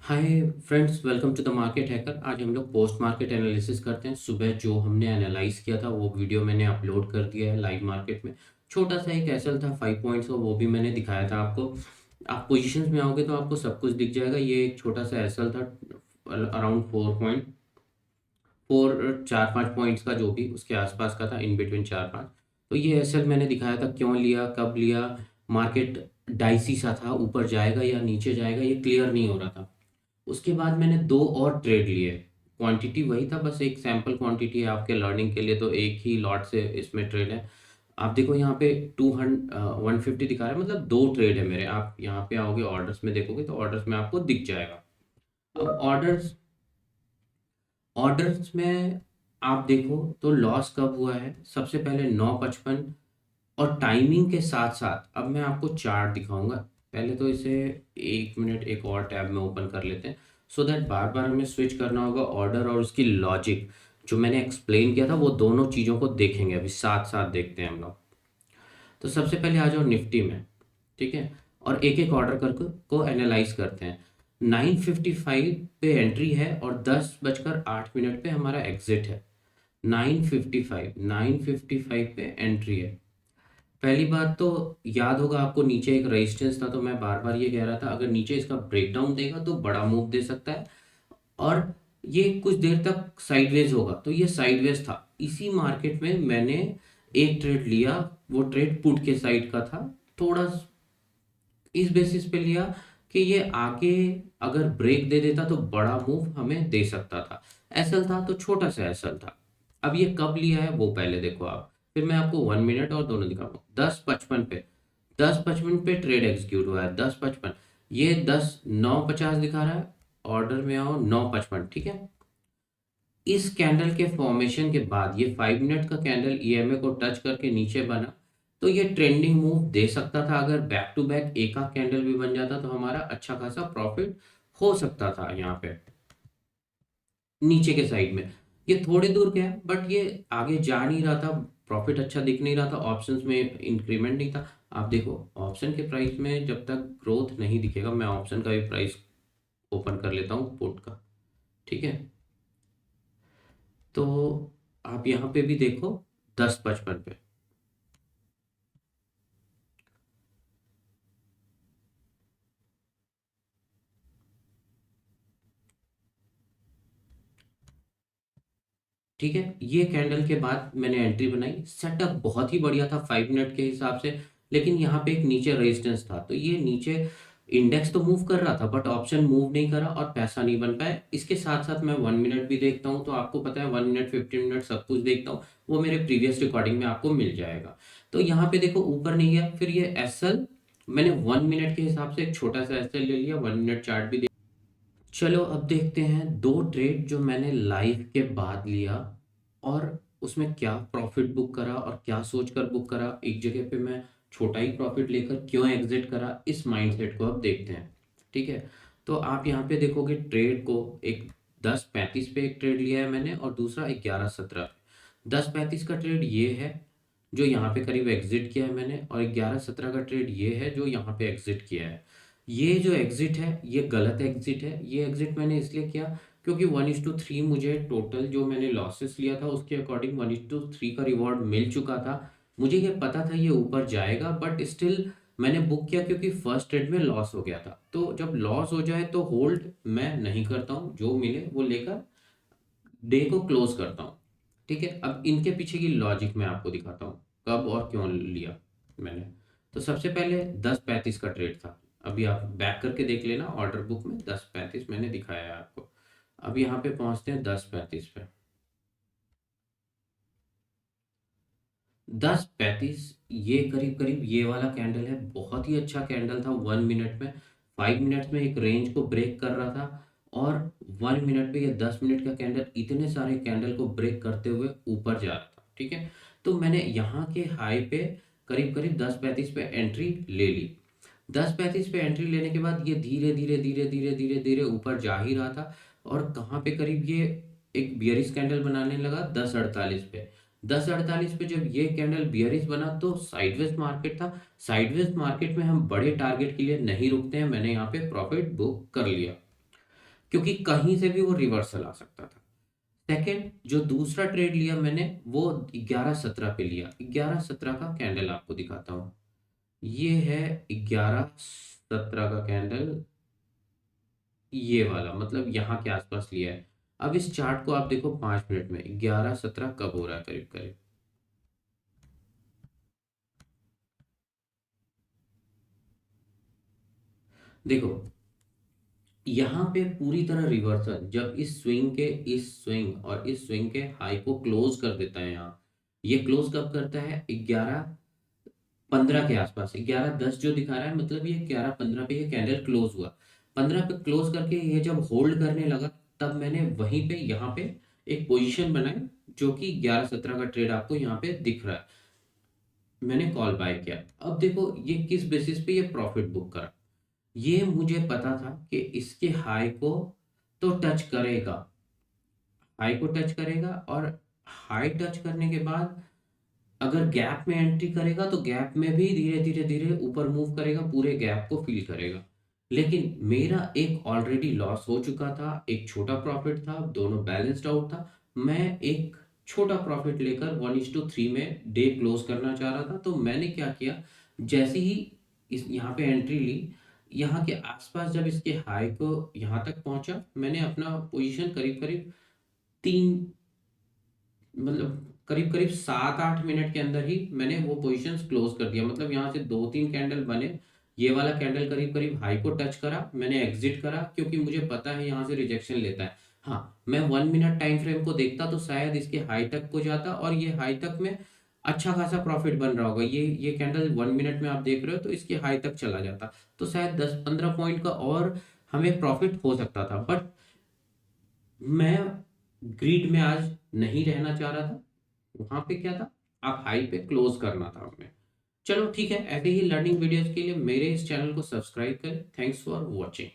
Hi friends, welcome to the Market Hacker. आज हम लोग पोस्ट मार्केट एनालिसिस करते हैं। सुबह जो हमने एनालाइज किया था वो वीडियो मैंने अपलोड कर दिया है लाइव मार्केट में। छोटा सा एक एसएल था 5 पॉइंट्स का, वो भी मैंने दिखाया था आपको। आप पोजीशंस में आओगे तो आपको सब कुछ दिख जाएगा। ये एक छोटा सा एसएल था अराउंड 4.4 4 5 पॉइंट्स का, जो भी उसके आसपास का था, इन बिटवीन 4 5। तो ये एसएल मैंने दिखाया था, क्यों लिया, कब लिया। मार्केट डाइसी सा था, ऊपर जाएगा या नीचे जाएगा ये क्लियर नहीं हो रहा था। उसके बाद मैंने दो और ट्रेड लिए। क्वांटिटी वही था, बस एक सैंपल क्वांटिटी है आपके लर्निंग के लिए, तो एक ही लॉट से इसमें ट्रेड है। आप देखो यहाँ पे 150 दिखा रहा है, मतलब दो ट्रेड है मेरे। आप यहाँ पे आओगे ऑर्डर्स में देखोगे तो ऑर्डर्स में आपको दिख जाएगा। अब ऑर्डर्स ऑर्डर्स में आप देखो तो लॉस कब हुआ है। सबसे पहले 9:55, और टाइमिंग के साथ साथ अब मैं आपको चार्ट दिखाऊंगा। पहले तो इसे 1 मिनट एक और टैब में ओपन कर लेते हैं, सो दैट बार बार हमें स्विच करना होगा ऑर्डर और उसकी लॉजिक। जो मैंने एक्सप्लेन किया था वो दोनों चीज़ों को देखेंगे, अभी साथ साथ देखते हैं हम लोग। तो सबसे पहले आ जाओ निफ्टी में, ठीक है। और एक एक ऑर्डर करके को एनालाइज करते हैं। 9:55 पे एंट्री है और 10:08 पे हमारा एग्जिट है। 9:55 पे एंट्री है। पहली बात तो याद होगा आपको, नीचे एक रेजिस्टेंस था, तो मैं बार बार ये कह रहा था अगर नीचे इसका ब्रेकडाउन देगा तो बड़ा मूव दे सकता है, और ये कुछ देर तक साइडवेज होगा। तो ये साइडवेज था। इसी मार्केट में मैंने एक ट्रेड लिया, वो ट्रेड पुट के साइड का था। थोड़ा इस बेसिस पे लिया कि ये आगे अगर ब्रेक दे देता तो बड़ा मूव हमें दे सकता था। एसएल था तो छोटा सा एसएल था। अब ये कब लिया है वो पहले देखो आप, फिर मैं आपको 1 मिनट और दोनों दिखाऊंगा। 10:55 पे ट्रेड एग्जीक्यूट हुआ है। 10:55, ये 10:09:50 दिखा रहा है। ऑर्डर में आओ 9:55, ठीक है। इस कैंडल के फॉर्मेशन के बाद ये 5 मिनट का कैंडल ईएमए को टच करके नीचे बना, तो ये ट्रेंडिंग मूव दे सकता था। अगर बैक टू बैक एक आध कैंडल भी बन जाता तो हमारा अच्छा खासा प्रॉफिट हो सकता था। यहाँ पे नीचे के साइड में ये थोड़ी दूर गया, बट ये आगे जा नहीं रहा था। प्रॉफिट अच्छा दिख नहीं रहा था, ऑप्शंस में इंक्रीमेंट नहीं था। आप देखो ऑप्शन के प्राइस में जब तक ग्रोथ नहीं दिखेगा, मैं ऑप्शन का भी प्राइस ओपन कर लेता हूँ पुट का, ठीक है। तो आप यहाँ पे भी देखो 10:55 पे, ठीक है। ये कैंडल के बाद मैंने एंट्री बनाई। सेटअप बहुत ही बढ़िया था 5 मिनट के हिसाब से, लेकिन यहाँ पे एक नीचे रेजिस्टेंस था, तो ये नीचे इंडेक्स तो मूव कर रहा था बट ऑप्शन मूव नहीं करा और पैसा नहीं बन पाया। इसके साथ साथ मैं 1 मिनट भी देखता हूँ, तो आपको पता है 1 मिनट 15 मिनट सब कुछ देखता हूँ। वो मेरे प्रीवियस रिकॉर्डिंग में आपको मिल जाएगा। तो यहाँ पे देखो ऊपर नहीं गया, फिर ये एसएल मैंने 1 मिनट के हिसाब से एक छोटा सा एसएल ले लिया। 1 मिनट चार्ट भी। चलो अब देखते हैं दो ट्रेड जो मैंने लाइव के बाद लिया, और उसमें क्या प्रॉफिट बुक करा और क्या सोचकर बुक करा। एक जगह पे मैं छोटा ही प्रॉफिट लेकर क्यों एग्जिट करा, इस माइंडसेट को अब देखते हैं, ठीक है। तो आप यहाँ पे देखोगे ट्रेड को, एक 10:35 पे एक ट्रेड लिया है मैंने और दूसरा 11:17। 10:35 का ट्रेड ये है जो यहाँ पे करीब एग्जिट किया है मैंने, और 11:17 का ट्रेड ये है जो यहाँ पे एग्जिट किया है। ये जो एग्जिट है ये गलत एग्जिट है। ये एग्जिट मैंने इसलिए किया क्योंकि 1:3 मुझे टोटल जो मैंने लॉसेस लिया था उसके अकॉर्डिंग 1:3 का रिवॉर्ड मिल चुका था। मुझे ये पता था ये ऊपर जाएगा, बट स्टिल मैंने बुक किया क्योंकि फर्स्ट ट्रेड में लॉस हो गया था। तो जब लॉस हो जाए तो होल्ड मैं नहीं करता हूँ, जो मिले वो लेकर डे को क्लोज करता हूँ, ठीक है। अब इनके पीछे की लॉजिक मैं आपको दिखाता हूँ कब और क्यों लिया मैंने। तो सबसे पहले 10:35 का ट्रेड था। अभी आप बैक करके देख लेना, ऑर्डर बुक में 10:35 मैंने दिखाया है आपको। अब यहाँ पे पहुंचते हैं 10:35 पे। 10:35, ये करीब करीब ये वाला कैंडल है। बहुत ही अच्छा कैंडल था 1 मिनट में। 5 मिनट्स में एक रेंज को ब्रेक कर रहा था, और 1 मिनट पे ये 10 मिनट का कैंडल इतने सारे कैंडल को ब्रेक करते हुए ऊपर जा रहा था, ठीक है। तो मैंने यहाँ के हाई पे करीब करीब 10:35 पे एंट्री ले ली। 10:35 पे एंट्री लेने के बाद ये धीरे धीरे धीरे धीरे धीरे धीरे ऊपर जा ही रहा था, और कहाँ पे करीब ये एक बियरिश कैंडल बनाने लगा 10:48 पे। 10:48 पे जब ये कैंडल बियरिश बना तो साइडवेज मार्केट था। साइडवेज मार्केट में हम बड़े टारगेट के लिए नहीं रुकते हैं, मैंने यहाँ पे प्रॉफिट बुक कर लिया। क्योंकि कहीं से भी वो रिवर्सल आ सकता था। सेकंड, जो दूसरा ट्रेड लिया मैंने वो 11-17 पे लिया। 11-17 का कैंडल आपको दिखाता हूँ। ये है 11-17 का कैंडल, ये वाला, मतलब यहाँ के आसपास लिया है। अब इस चार्ट को आप देखो 5 मिनट में 11-17 कब हो रहा है करीब करीब। देखो यहाँ पे पूरी तरह रिवर्सल, जब इस स्विंग के, इस स्विंग और इस स्विंग के हाई को क्लोज कर देता है यहाँ। ये क्लोज कब करता है? 11-15 के आसपास। 11-10 जो दिखा रहा है, मतलब ये 11-15 पे ये कैंडल क्लोज हुआ। 15 पे क्लोज करके ये जब होल्ड करने लगा, तब मैंने वहीं पे यहाँ पे एक पोजीशन बनाई, जो कि 11-17 का ट्रेड आपको यहाँ पे दिख रहा है। मैंने कॉल बाय किया। अब देखो ये किस बेसिस पे ये प्रॉफिट बुक करा। ये मुझे पता था कि इसके हाई को तो टच करेगा, हाई को टच करेगा, और हाई टच करने के बाद अगर गैप में एंट्री करेगा तो गैप में भी धीरे धीरे धीरे ऊपर मूव करेगा, पूरे गैप को फिल करेगा। लेकिन मेरा एक ऑलरेडी लॉस हो चुका था, एक छोटा प्रॉफिट था, दोनों बैलेंस्ड आउट था। मैं एक छोटा प्रॉफिट लेकर 1:3 में डे क्लोज करना चाह रहा था। तो मैंने क्या किया, जैसे ही इस यहाँ पे एंट्री ली, यहाँ के आसपास जब इसके हाई को यहाँ तक पहुंचा, मैंने अपना पोजीशन करीब करीब तीन, मतलब करीब करीब 7-8 मिनट के अंदर ही मैंने वो पोजीशंस क्लोज कर दिया। मतलब यहाँ से 2-3 कैंडल बने, ये वाला कैंडल करीब करीब हाई को टच करा, मैंने एग्जिट करा, क्योंकि मुझे पता है यहाँ से रिजेक्शन लेता है। हाँ, मैं 1 मिनट टाइम फ्रेम को देखता तो शायद इसके हाई तक को जाता, और ये हाई तक में अच्छा खासा प्रॉफिट बन रहा होगा। ये कैंडल 1 मिनट में आप देख रहे हो, तो इसके हाई तक चला जाता, तो शायद 10-15 पॉइंट का और हमें प्रॉफिट हो सकता था। बट मैं ग्रीड में आज नहीं रहना चाह रहा था। वहां पे क्या था, आप हाई पे क्लोज करना था हमें। चलो ठीक है, ऐसे ही लर्निंग वीडियोस के लिए मेरे इस चैनल को सब्सक्राइब करें। Thanks for watching.